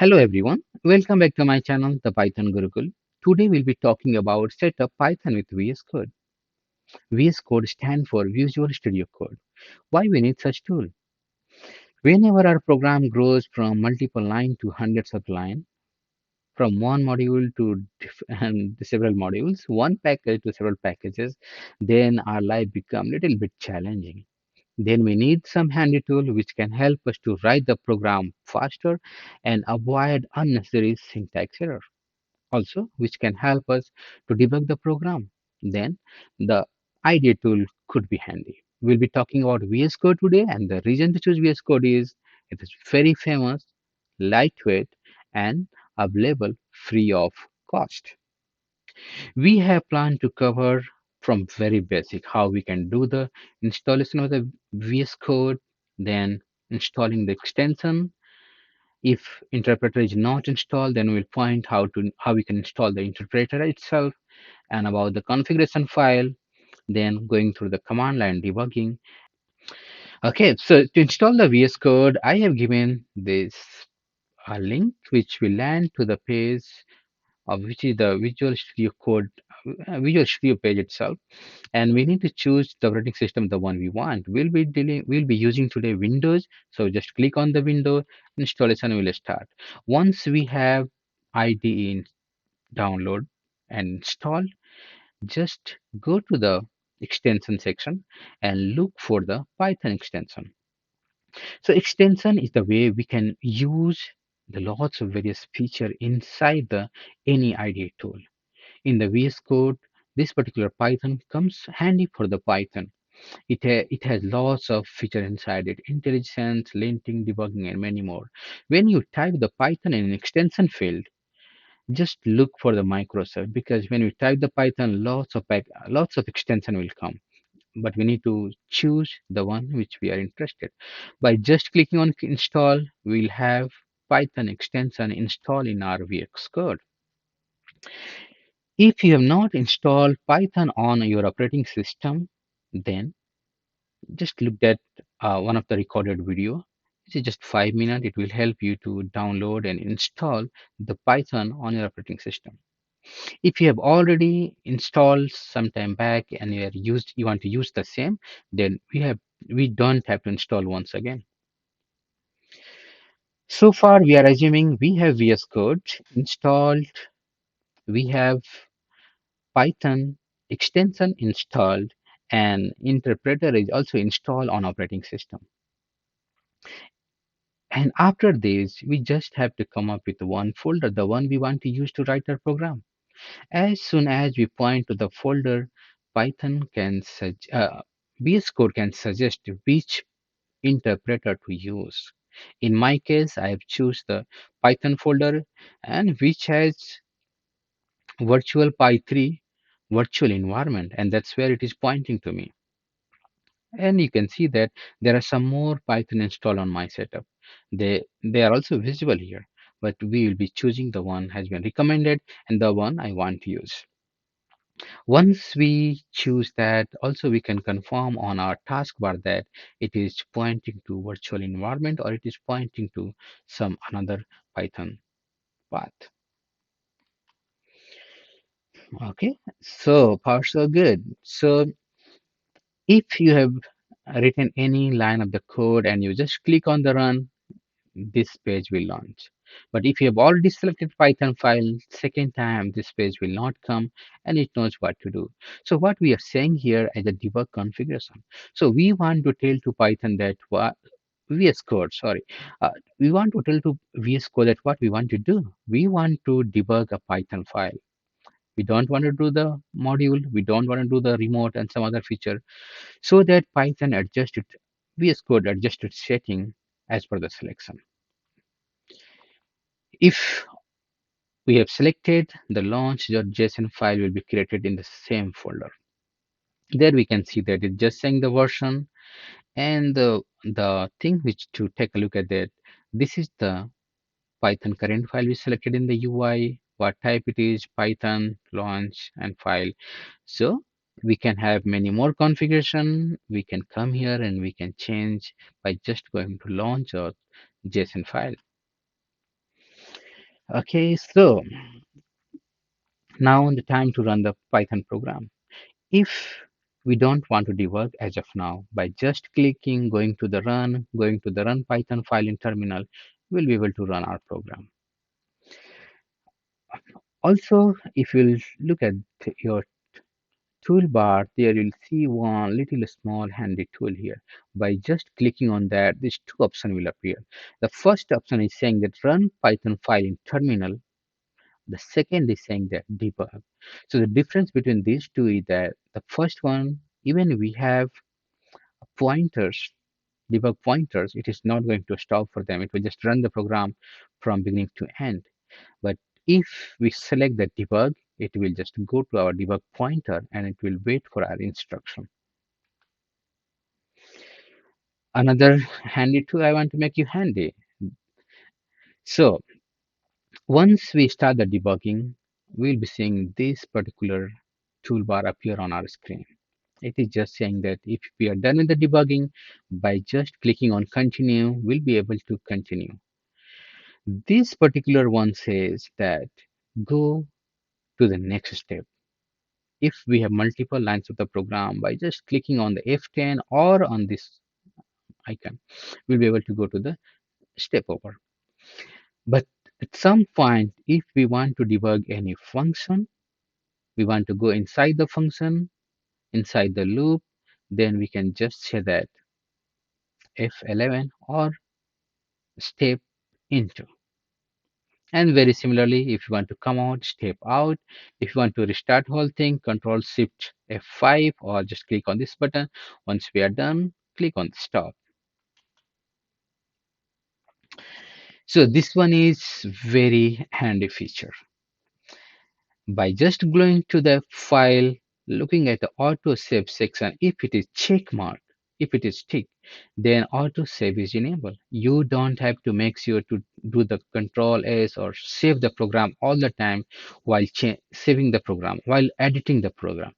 Hello everyone, welcome back to my channel, the Python Gurukul. Today we'll be talking about setup Python with VS Code. VS Code stands for Visual Studio Code. Why we need such tool? Whenever our program grows from multiple line to hundreds of line, from one module to and several modules, one package to several packages, then our life become little bit challenging. Then we need some handy tool which can help us to write the program faster and avoid unnecessary syntax error. Also which can help us to debug the program. Then the IDEA tool could be handy. We'll be talking about VS Code today, and the reason to choose VS Code is it is very famous, lightweight, and available free of cost. We have planned to cover from very basic how we can do the installation of the VS Code, then installing the extension. If interpreter is not installed, then we'll find how we can install the interpreter itself and about the configuration file, then going through the command line debugging. Okay, so to install the VS Code, I have given this a link which will land to the page of which is the Visual Studio Code, Visual Studio page itself, and we need to choose the operating system the one we want. We'll be using today Windows, so just click on the window, installation will start. Once we have IDE download and install, just go to the extension section and look for the Python extension. So extension is the way we can use the lots of various feature inside the any IDE tool. In the VS Code, this particular Python comes handy for the Python. It has lots of feature inside it, IntelliSense, linting, debugging, and many more. When you type the Python in an extension field, just look for the Microsoft, because when we type the Python, lots of extension will come, but we need to choose the one which we are interested. By just clicking on install, we'll have Python extension installed in our VS Code. If you have not installed Python on your operating system, then just look at one of the recorded video. This is just 5 minutes. It will help you to download and install the Python on your operating system. If you have already installed some time back and you want to use the same, then we don't have to install once again. So far we are assuming we have VS Code installed, we have Python extension installed, and interpreter is also installed on operating system. And after this, we just have to come up with one folder, the one we want to use to write our program. As soon as we point to the folder, Python can VS Code can suggest which interpreter to use. In my case, I have choose the Python folder, and which has virtual Py3 virtual environment, and that's where it is pointing to me. And you can see that there are some more Python installed on my setup. They are also visible here, but we will be choosing the one has been recommended and the one I want to use. Once we choose that, also we can confirm on our taskbar that it is pointing to virtual environment or it is pointing to some another Python path. Okay, so far so good. So if you have written any line of the code and you just click on the run, this page will launch. But if you have already selected Python file, second time this page will not come and it knows what to do. So what we are saying here is a debug configuration. So we want to tell to Python that what VS Code, sorry, we want to tell to VS Code that what we want to do. We want to debug a Python file. We don't want to do the module. We don't want to do the remote and some other feature, so that Python adjusted VS Code adjusted setting as per the selection. If we have selected, the launch.json file will be created in the same folder. There we can see that it's just saying the version and the thing which to take a look at that. This is the Python current file we selected in the UI, what type it is, Python, launch, and file. So we can have many more configuration. We can come here and we can change by just going to launch or JSON file. Okay, so now the time to run the Python program. If we don't want to debug as of now, by just clicking, going to the run Python file in terminal, we'll be able to run our program. Also, if you'll look at your toolbar, there you'll see one little small handy tool here. By just clicking on that, these two options will appear. The first option is saying that run Python file in terminal. The second is saying that debug. So the difference between these two is that the first one, even we have pointers, debug pointers, it is not going to stop for them. It will just run the program from beginning to end. But if we select the debug, it will just go to our debug pointer and it will wait for our instruction. Another handy tool I want to make you handy. So once we start the debugging, we'll be seeing this particular toolbar appear on our screen. It is just saying that if we are done with the debugging, by just clicking on continue, we'll be able to continue. This particular one says that go to the next step. If we have multiple lines of the program, by just clicking on the F10 or on this icon, we'll be able to go to the step over. But at some point, if we want to debug any function, we want to go inside the function, inside the loop, then we can just say that F11 or step into. And very similarly, if you want to come out, step out. If you want to restart whole thing, Control Shift F5 or just click on this button. Once we are done, click on stop. So this one is very handy feature. By just going to the file, looking at the auto save section, if it is check mark, if it is tick, then auto save is enabled. You don't have to make sure to do the control S or save the program all the time while saving the program, while editing the program.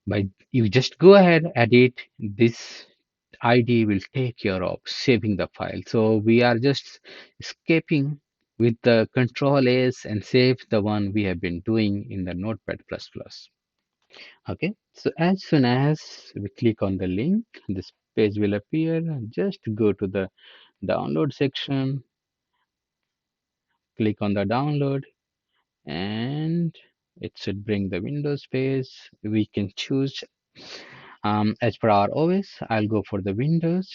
By you just go ahead, edit, this ID will take care of saving the file. So we are just escaping with the control S and save the one we have been doing in the Notepad++. Okay, so as soon as we click on the link, this page will appear. Just go to the download section, click on the download, and it should bring the Windows page. We can choose as per our OS. I'll go for the Windows,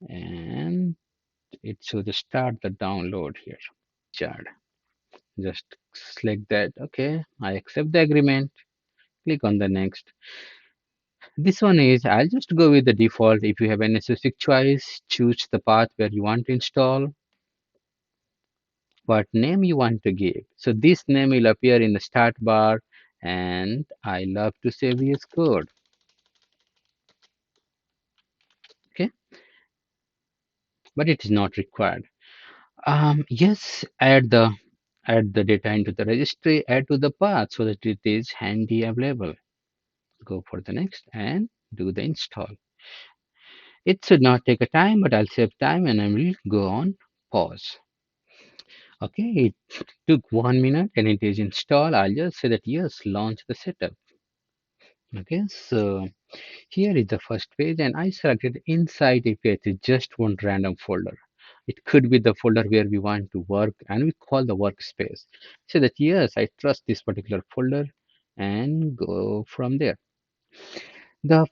and it should start the download here. Chart. Just select that. Okay, I accept the agreement. Click on the next. This one is, I'll just go with the default. If you have any specific choice, choose the path where you want to install, what name you want to give. So this name will appear in the start bar, and I love to say VS Code. Okay, but it is not required. Yes, add the data into the registry, add to the path so that it is handy available. Go for the next and do the install. It should not take a time, but I'll save time and I will go on pause. Okay, it took 1 minute and it is installed. I'll just say that yes, launch the setup. Okay, so here is the first page and I selected inside a page just one random folder. It could be the folder where we want to work and we call the workspace. Say that yes, I trust this particular folder and go from there. The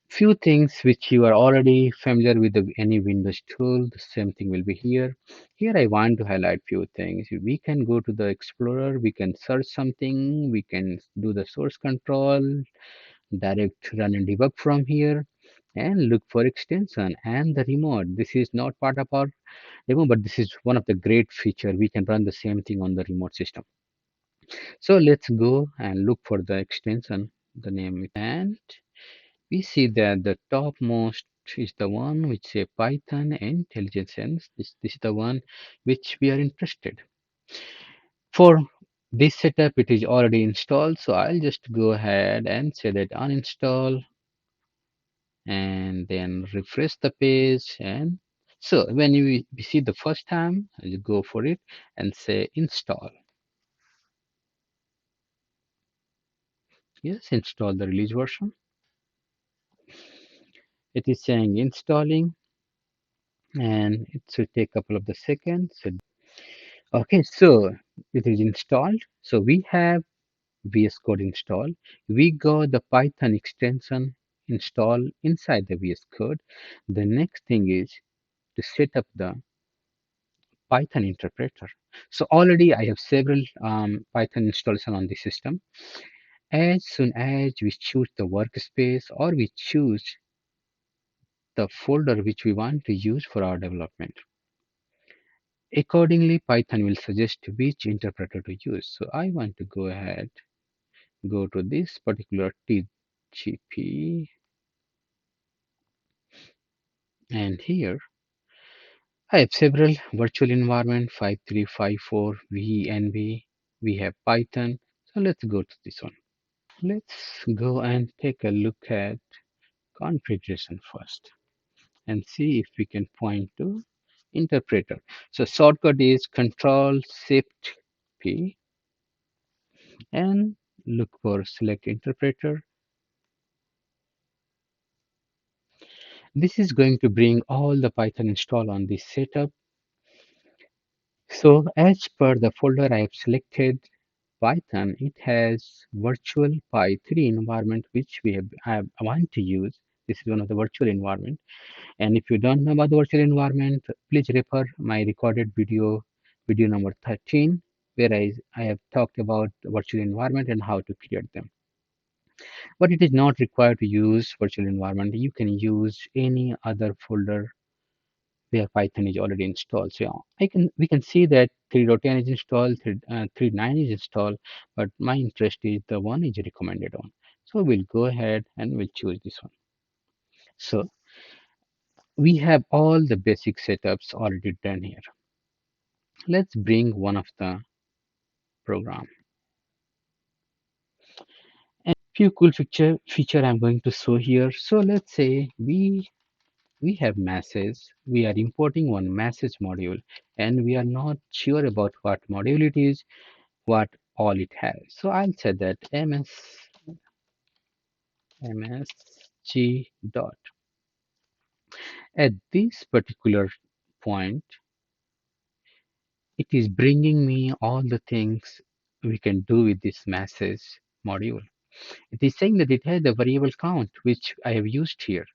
few things which you are already familiar with any Windows tool, the same thing will be here. Here I want to highlight few things. We can go to the Explorer, we can search something, we can do the source control, direct run and debug from here, and look for extension and the remote. This is not part of our demo, but this is one of the great feature. We can run the same thing on the remote system. So let's go and look for the extension, the name, and we see that the topmost is the one which say Python and IntelliSense. This is the one which we are interested. For this setup, it is already installed, so I'll just go ahead and say that uninstall and then refresh the page and So when you see the first time, you go for it and say install. Yes, install the release version. It is saying installing and it should take a couple of the seconds. Okay, so it is installed. So we have VS Code installed. We got the Python extension installed inside the VS Code. The next thing is to set up the Python interpreter. So already I have several Python installation on the system. As soon as we choose the workspace or we choose the folder which we want to use for our development, accordingly Python will suggest which interpreter to use. So I want to go ahead, go to this particular TGP, and here I have several virtual environment 5354 VNV. We have Python. So let's go to this one. Let's go and take a look at configuration first and see if we can point to interpreter. So shortcut is Control Shift P and look for select interpreter. This is going to bring all the Python install on this setup. So as per the folder I have selected Python, it has virtual Py 3 environment which I want to use. This is one of the virtual environment. And if you don't know about the virtual environment, please refer my recorded video number 13, where I have talked about the virtual environment and how to create them. But it is not required to use virtual environment. You can use any other folder where Python is already installed. So we can see that 3.10 is installed, 3.9 is installed, but my interest is the one is recommended on. So we'll go ahead and we'll choose this one. So we have all the basic setups already done here. Let's bring one of the program. And few cool feature I'm going to show here. So let's say we have message. We are importing one message module, and we are not sure about what module it is, what all it has. So I'll say that msg dot. At this particular point, it is bringing me all the things we can do with this message module. It is saying that it has the variable count, which I have used here.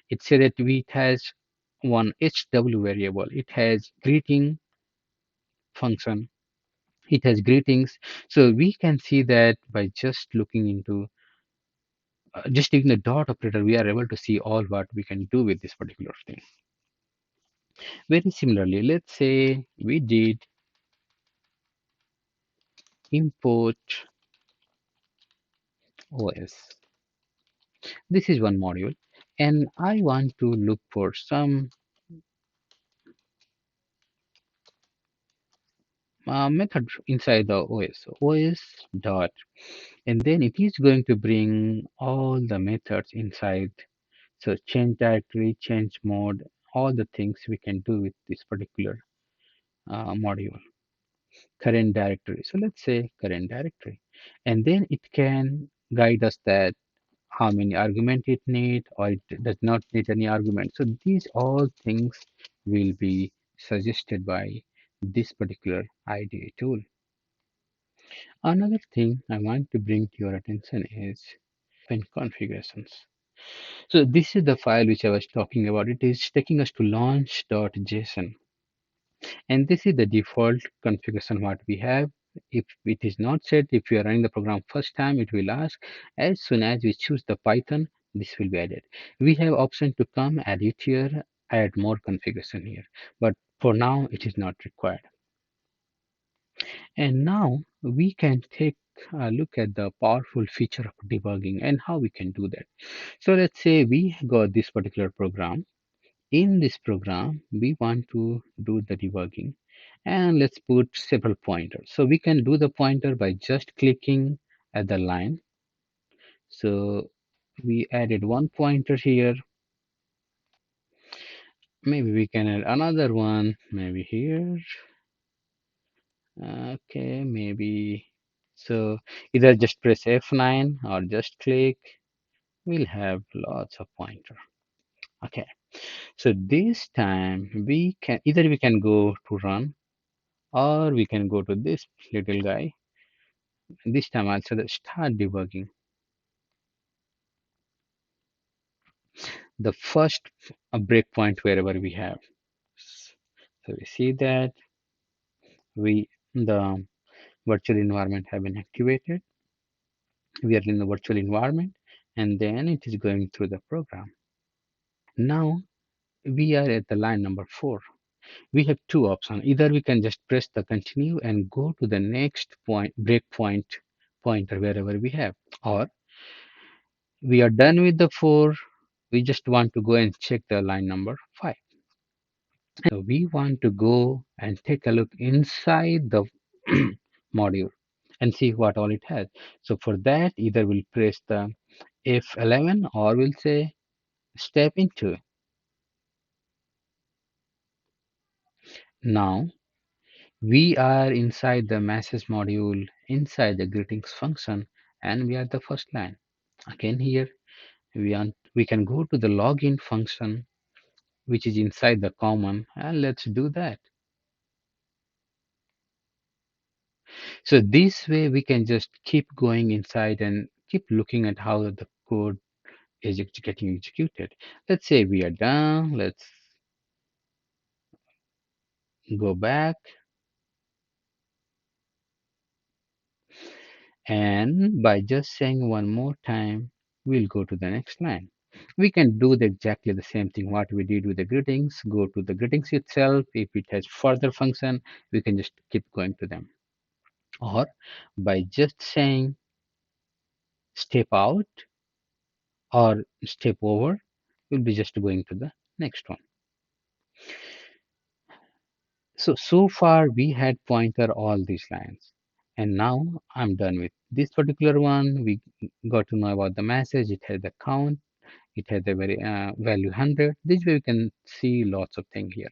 It said that it has one HW variable. It has greeting function. It has greetings. So we can see that by just looking into, just taking the dot operator, we are able to see all what we can do with this particular thing. Very similarly, let's say we did import OS. This is one module, and I want to look for some method inside the OS. OS dot, and then it is going to bring all the methods inside. So change directory, change mode, all the things we can do with this particular module. Current directory. So let's say current directory, and then it can guide us that how many argument it need or it does not need any argument. So these all things will be suggested by this particular IDE tool. Another thing I want to bring to your attention is open configurations. So this is the file which I was talking about. It is taking us to launch.json. And this is the default configuration what we have. If it is not set, if you are running the program first time, it will ask. As soon as we choose the Python, this will be added. We have option to come edit here, add more configuration here. But for now, it is not required. And now we can take a look at the powerful feature of debugging and how we can do that. So let's say we got this particular program. In this program, we want to do the debugging, and let's put several pointers. So we can do the pointer by just clicking at the line. So we added one pointer here. Maybe we can add another one, maybe here. Okay, maybe. So either just press F9 or just click. We'll have lots of pointer. Okay, so this time we can go to run or we can go to this little guy. This time also the start debugging. The first breakpoint wherever we have. So we see that the virtual environment have been activated. We are in the virtual environment and then it is going through the program. Now we are at the line number 4. We have two options. Either we can just press the continue and go to the next point breakpoint pointer wherever we have, or we are done with the 4. We just want to go and check the line number 5. So we want to go and take a look inside the module and see what all it has. So for that, either we'll press the F11 or we'll say step into. Now we are inside the message module, inside the greetings function, and we are the first line. Again here, we can go to the login function, which is inside the common, and let's do that. So this way we can just keep going inside and keep looking at how the code is getting executed. Let's say we are done. Let's go back. And by just saying one more time, we'll go to the next line. We can do exactly the same thing what we did with the greetings. Go to the greetings itself. If it has further function, we can just keep going to them. Or by just saying step out or step over, we'll be just going to the next one. So far we had pointer all these lines. And now I'm done with this particular one. We got to know about the message. It has the count. It has a very value 100. This way we can see lots of things here.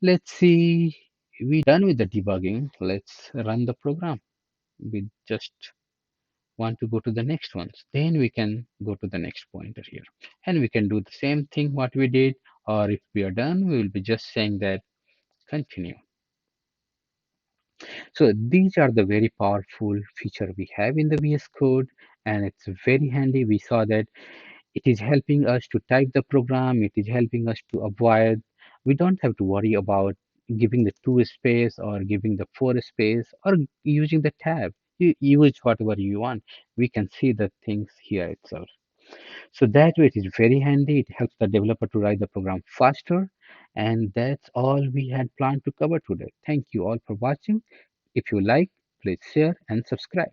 Let's see. We done with the debugging. Let's run the program. We just want to go to the next ones. Then we can go to the next pointer here. And we can do the same thing what we did. Or if we are done, we will be just saying that continue. So these are the very powerful feature we have in the VS Code, and it's very handy. We saw that it is helping us to type the program. It is helping us to avoid. We don't have to worry about giving the 2 space or giving the 4 space or using the tab. You use whatever you want. We can see the things here itself. So that way it is very handy. It helps the developer to write the program faster. And that's all we had planned to cover today. Thank you all for watching. If you like, please share and subscribe.